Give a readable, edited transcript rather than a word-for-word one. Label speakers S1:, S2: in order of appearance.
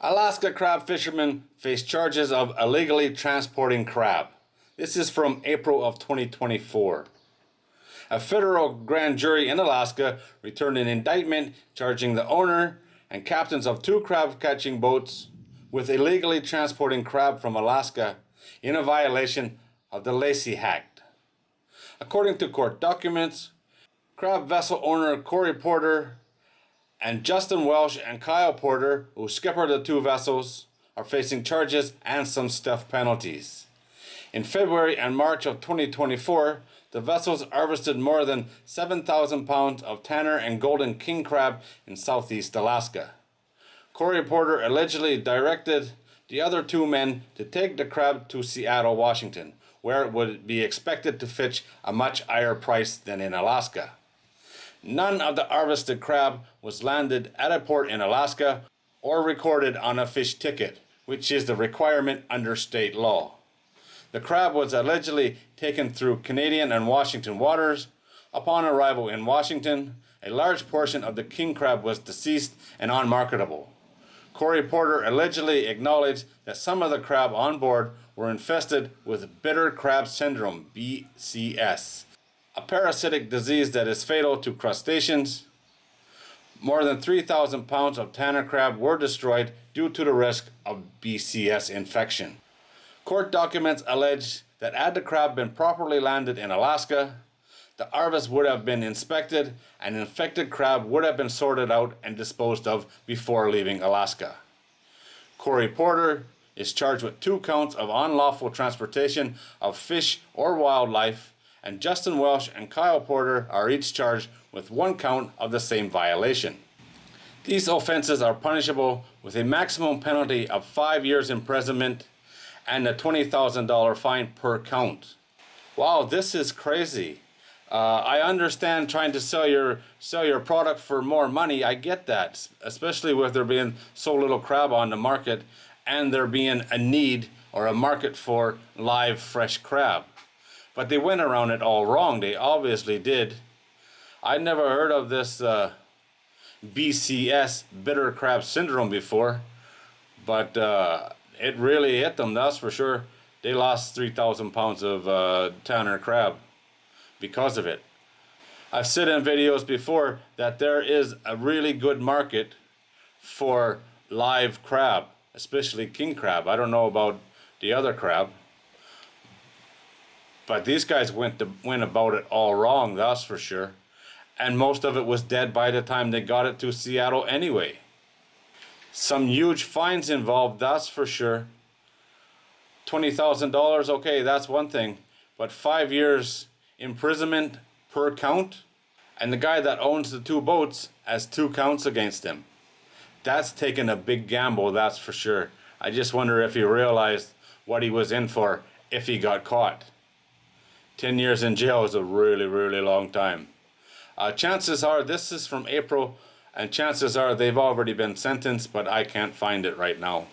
S1: Alaska crab fishermen face charges of illegally transporting crab. This is from April of 2024. A federal grand jury in Alaska returned an indictment charging the owner and captains of two crab catching boats with illegally transporting crab from Alaska in a violation of the Lacey Act. According to court documents, crab vessel owner Corey Porter and Justin Welsh and Kyle Porter, who skipper the two vessels, are facing charges and some stiff penalties. In February and March of 2024, the vessels harvested more than 7,000 pounds of tanner and golden king crab in southeast Alaska. Corey Porter allegedly directed the other two men to take the crab to Seattle, Washington, where it would be expected to fetch a much higher price than in Alaska. None of the harvested crab was landed at a port in Alaska or recorded on a fish ticket, which is the requirement under state law. The crab was allegedly taken through Canadian and Washington waters. Upon arrival in Washington, a large portion of the king crab was deceased and unmarketable. Corey Porter allegedly acknowledged that some of the crab on board were infested with bitter crab syndrome, BCS, a parasitic disease that is fatal to crustaceans. More than 3,000 pounds of tanner crab were destroyed due to the risk of BCS infection. Court documents allege that had the crab been properly landed in Alaska, the harvest would have been inspected and infected crab would have been sorted out and disposed of before leaving Alaska. Corey Porter is charged with 2 counts of unlawful transportation of fish or wildlife, and Justin Welsh and Kyle Porter are each charged with 1 count of the same violation. These offenses are punishable with a maximum penalty of 5 years imprisonment and a $20,000 fine per count. Wow, this is crazy. I understand trying to sell your product for more money. I get that, especially with there being so little crab on the market and there being a need or a market for live fresh crab. But they went around it all wrong. They obviously did. I never heard of this BCS, bitter crab syndrome, before, but it really hit them, that's for sure. They lost 3,000 pounds of tanner crab because of it. I've said in videos before that there is a really good market for live crab, especially king crab. I don't know about the other crab, but these guys went about it all wrong, that's for sure. And most of it was dead by the time they got it to Seattle anyway. Some huge fines involved, that's for sure. $20,000, okay, that's one thing. But 5 years imprisonment per count? And the guy that owns the 2 boats has 2 counts against him. That's taking a big gamble, that's for sure. I just wonder if he realized what he was in for if he got caught. 10 years in jail is a really, really long time. Chances are, this is from April, and chances are they've already been sentenced, but I can't find it right now.